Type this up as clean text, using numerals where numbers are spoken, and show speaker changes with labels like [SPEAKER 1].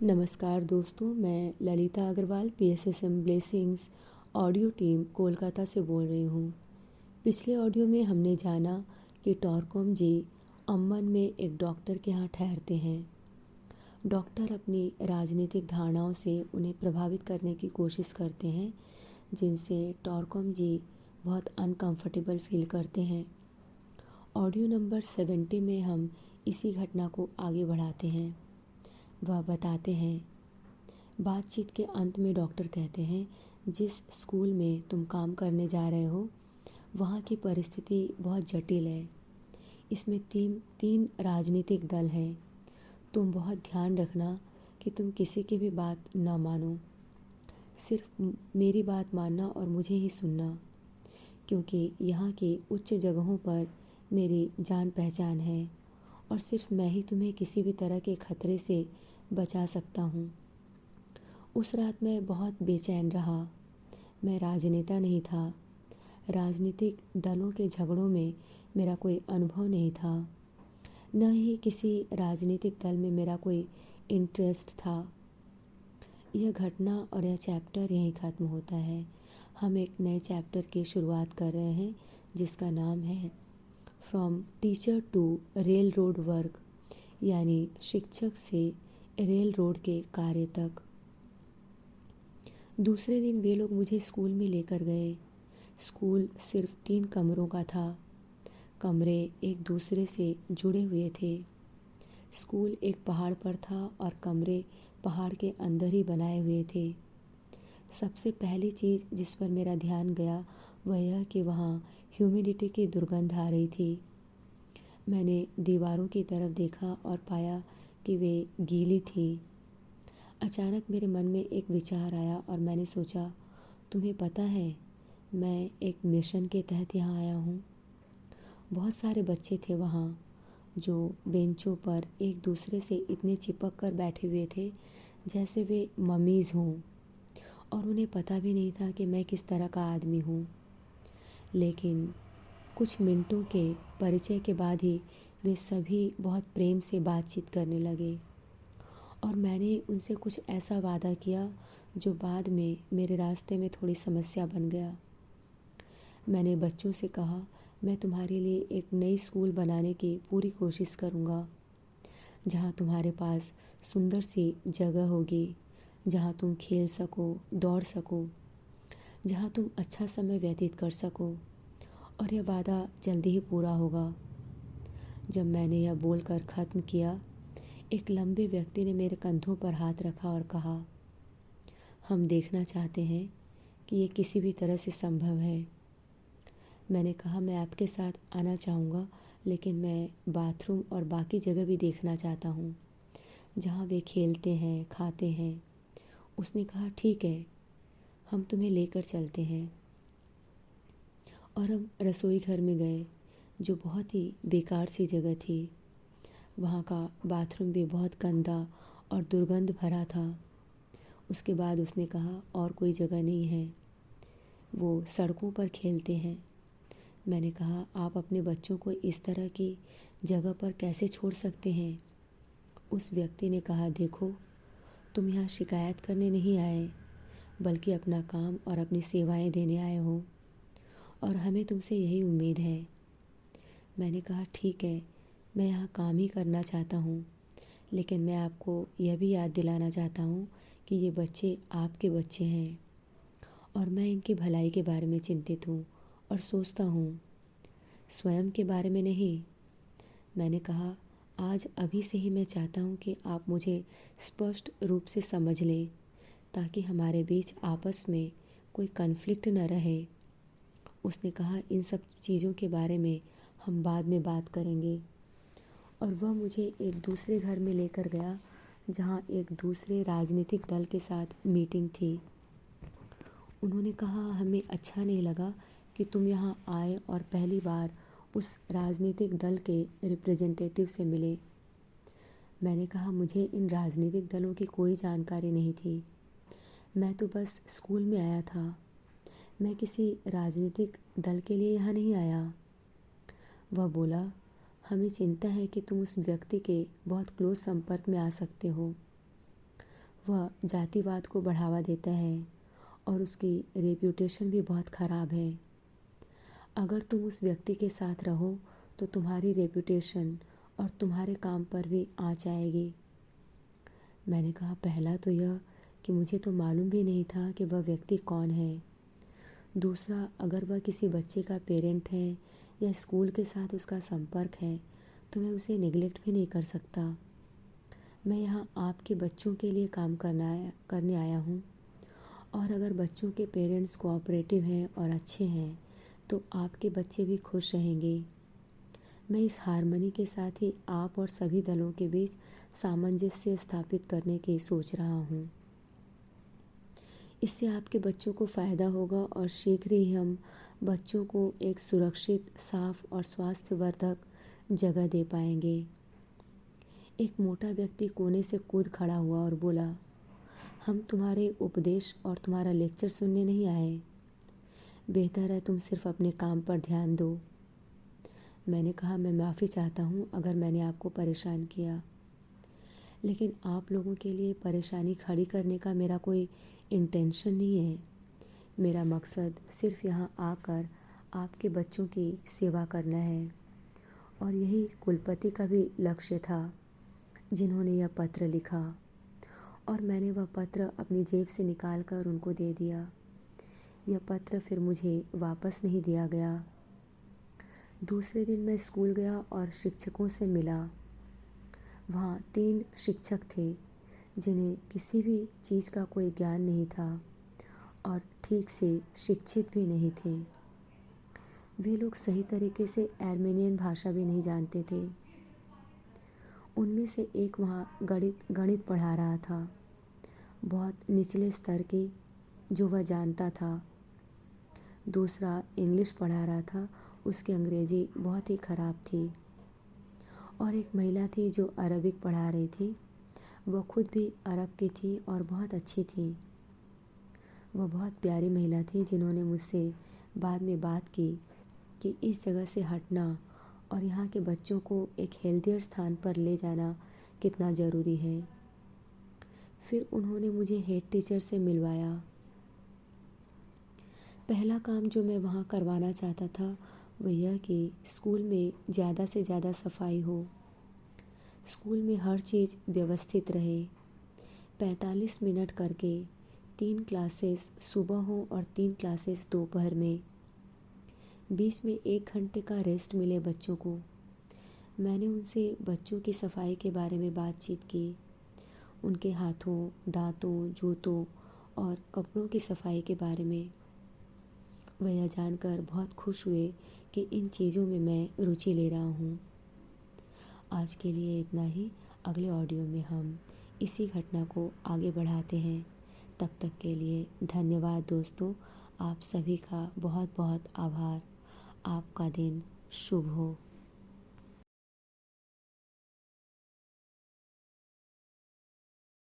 [SPEAKER 1] नमस्कार दोस्तों, मैं Lalita Agarwal PSSM blessings audio team Kolkata से बोल रही हूँ। पिछले ऑडियो में हमने जाना कि टॉरकॉम जी अम्मन में एक डॉक्टर के यहाँ ठहरते हैं। डॉक्टर अपनी राजनीतिक धारणाओं से उन्हें प्रभावित करने की कोशिश करते हैं, जिनसे टॉरकॉम जी बहुत अनकंफर्टेबल फील करते हैं। ऑडियो नंबर 70 में हम इसी घटना को आगे बढ़ाते हैं। वह बताते हैं, बातचीत के अंत में डॉक्टर कहते हैं, जिस स्कूल में तुम काम करने जा रहे हो वहाँ की परिस्थिति बहुत जटिल है। इसमें तीन राजनीतिक दल हैं। तुम बहुत ध्यान रखना कि तुम किसी की भी बात न मानो, सिर्फ मेरी बात मानना और मुझे ही सुनना, क्योंकि यहाँ की उच्च जगहों पर मेरी जान पहचान है और सिर्फ मैं ही तुम्हें किसी भी तरह के खतरे से बचा सकता हूँ। उस रात मैं बहुत बेचैन रहा। मैं राजनेता नहीं था। राजनीतिक दलों के झगड़ों में मेरा कोई अनुभव नहीं था, न ही किसी राजनीतिक दल में मेरा कोई इंटरेस्ट था। यह घटना और यह चैप्टर यहीं ख़त्म होता है। हम एक नए चैप्टर की शुरुआत कर रहे हैं, जिसका नाम है from teacher to rail road work, यानी शिक्षक से रेल रोड के कार्य तक। दूसरे दिन वे लोग मुझे स्कूल में लेकर गए। स्कूल सिर्फ 3 कमरों का था। कमरे एक दूसरे से जुड़े हुए थे। स्कूल एक पहाड़ पर था और कमरे पहाड़ के अंदर ही बनाए हुए थे। सबसे पहली चीज़ जिस पर मेरा ध्यान गया वह यह कि वहाँ ह्यूमिडिटी की दुर्गंध आ रही थी। मैंने दीवारों की तरफ देखा और पाया कि वे गीली थी। अचानक मेरे मन में एक विचार आया और मैंने सोचा, तुम्हें पता है मैं एक मिशन के तहत यहाँ आया हूँ। बहुत सारे बच्चे थे वहाँ जो बेंचों पर एक दूसरे से इतने चिपक कर बैठे हुए थे जैसे वे ममीज़ हों, और उन्हें पता भी नहीं था कि मैं किस तरह का आदमी हूँ। लेकिन कुछ मिनटों के परिचय के बाद ही वे सभी बहुत प्रेम से बातचीत करने लगे और मैंने उनसे कुछ ऐसा वादा किया जो बाद में मेरे रास्ते में थोड़ी समस्या बन गया। मैंने बच्चों से कहा, मैं तुम्हारे लिए एक नई स्कूल बनाने की पूरी कोशिश करूँगा, जहाँ तुम्हारे पास सुंदर सी जगह होगी, जहाँ तुम खेल सको, दौड़ सको, जहाँ तुम अच्छा समय व्यतीत कर सको, और यह वादा जल्दी ही पूरा होगा। जब मैंने यह बोलकर ख़त्म किया, एक लंबे व्यक्ति ने मेरे कंधों पर हाथ रखा और कहा, हम देखना चाहते हैं कि ये किसी भी तरह से संभव है। मैंने कहा, मैं आपके साथ आना चाहूँगा, लेकिन मैं बाथरूम और बाकी जगह भी देखना चाहता हूँ जहाँ वे खेलते हैं, खाते हैं। उसने कहा, ठीक है, हम तुम्हें लेकर चलते हैं। और हम रसोई घर में गए, जो बहुत ही बेकार सी जगह थी। वहाँ का बाथरूम भी बहुत गंदा और दुर्गंध भरा था। उसके बाद उसने कहा, और कोई जगह नहीं है, वो सड़कों पर खेलते हैं। मैंने कहा, आप अपने बच्चों को इस तरह की जगह पर कैसे छोड़ सकते हैं? उस व्यक्ति ने कहा, देखो, तुम यहाँ शिकायत करने नहीं आए, बल्कि अपना काम और अपनी सेवाएं देने आए हो, और हमें तुमसे यही उम्मीद है। मैंने कहा, ठीक है, मैं यहाँ काम ही करना चाहता हूँ, लेकिन मैं आपको यह भी याद दिलाना चाहता हूँ कि ये बच्चे आपके बच्चे हैं और मैं इनकी भलाई के बारे में चिंतित हूँ और सोचता हूँ, स्वयं के बारे में नहीं। मैंने कहा, आज अभी से ही मैं चाहता हूँ कि आप मुझे स्पष्ट रूप से समझ लें, ताकि हमारे बीच आपस में कोई कन्फ्लिक्ट न रहे। उसने कहा, इन सब चीज़ों के बारे में हम बाद में बात करेंगे। और वह मुझे एक दूसरे घर में लेकर गया, जहाँ एक दूसरे राजनीतिक दल के साथ मीटिंग थी। उन्होंने कहा, हमें अच्छा नहीं लगा कि तुम यहाँ आए और पहली बार उस राजनीतिक दल के रिप्रेजेंटेटिव से मिले। मैंने कहा, मुझे इन राजनीतिक दलों की कोई जानकारी नहीं थी। मैं तो बस स्कूल में आया था। मैं किसी राजनीतिक दल के लिए यहाँ नहीं आया। वह बोला, हमें चिंता है कि तुम उस व्यक्ति के बहुत क्लोज संपर्क में आ सकते हो। वह जातिवाद को बढ़ावा देता है और उसकी रेप्यूटेशन भी बहुत ख़राब है। अगर तुम उस व्यक्ति के साथ रहो तो तुम्हारी रेप्यूटेशन और तुम्हारे काम पर भी आँच आएगी। मैंने कहा, पहला तो यह कि मुझे तो मालूम भी नहीं था कि वह व्यक्ति कौन है। दूसरा, अगर वह किसी बच्चे का पेरेंट है या स्कूल के साथ उसका संपर्क है तो मैं उसे निगलेक्ट भी नहीं कर सकता। मैं यहाँ आपके बच्चों के लिए काम करने आया हूँ, और अगर बच्चों के पेरेंट्स कोऑपरेटिव हैं और अच्छे हैं तो आपके बच्चे भी खुश रहेंगे। मैं इस हारमोनी के साथ ही आप और सभी दलों के बीच सामंजस्य स्थापित करने की सोच रहा हूँ। इससे आपके बच्चों को फ़ायदा होगा और शीघ्र ही हम बच्चों को एक सुरक्षित, साफ और स्वास्थ्यवर्धक जगह दे पाएंगे। एक मोटा व्यक्ति कोने से कूद खड़ा हुआ और बोला, हम तुम्हारे उपदेश और तुम्हारा लेक्चर सुनने नहीं आए। बेहतर है तुम सिर्फ अपने काम पर ध्यान दो। मैंने कहा, मैं माफ़ी चाहता हूँ अगर मैंने आपको परेशान किया, लेकिन आप लोगों के लिए परेशानी खड़ी करने का मेरा कोई इंटेंशन नहीं है। मेरा मकसद सिर्फ यहाँ आकर आपके बच्चों की सेवा करना है, और यही कुलपति का भी लक्ष्य था जिन्होंने यह पत्र लिखा। और मैंने वह पत्र अपनी जेब से निकाल कर उनको दे दिया। यह पत्र फिर मुझे वापस नहीं दिया गया। दूसरे दिन मैं स्कूल गया और शिक्षकों से मिला। वहाँ 3 शिक्षक थे जिन्हें किसी भी चीज़ का कोई ज्ञान नहीं था और ठीक से शिक्षित भी नहीं थे। वे लोग सही तरीके से आर्मेनियन भाषा भी नहीं जानते थे। उनमें से एक वहाँ गणित पढ़ा रहा था, बहुत निचले स्तर की, जो वह जानता था। दूसरा इंग्लिश पढ़ा रहा था, उसकी अंग्रेज़ी बहुत ही ख़राब थी। और एक महिला थी जो अरबिक पढ़ा रही थी। वह खुद भी अरब की थी और बहुत अच्छी थी। वह बहुत प्यारी महिला थी जिन्होंने मुझसे बाद में बात की कि इस जगह से हटना और यहाँ के बच्चों को एक हेल्थियर स्थान पर ले जाना कितना ज़रूरी है। फिर उन्होंने मुझे हेड टीचर से मिलवाया। पहला काम जो मैं वहाँ करवाना चाहता था वह यह कि स्कूल में ज़्यादा से ज़्यादा सफाई हो, स्कूल में हर चीज़ व्यवस्थित रहे। 45 मिनट करके 3 क्लासेस सुबह हो और 3 क्लासेस दोपहर में, बीच में 1 घंटे का रेस्ट मिले बच्चों को। मैंने उनसे बच्चों की सफाई के बारे में बातचीत की, उनके हाथों, दांतों, जूतों और कपड़ों की सफाई के बारे में। वह यह जानकर बहुत खुश हुए कि इन चीज़ों में मैं रुचि ले रहा हूँ। आज के लिए इतना ही। अगले ऑडियो में हम इसी घटना को आगे बढ़ाते हैं। तब तक के लिए धन्यवाद दोस्तों। आप सभी का बहुत बहुत आभार। आपका दिन शुभ हो।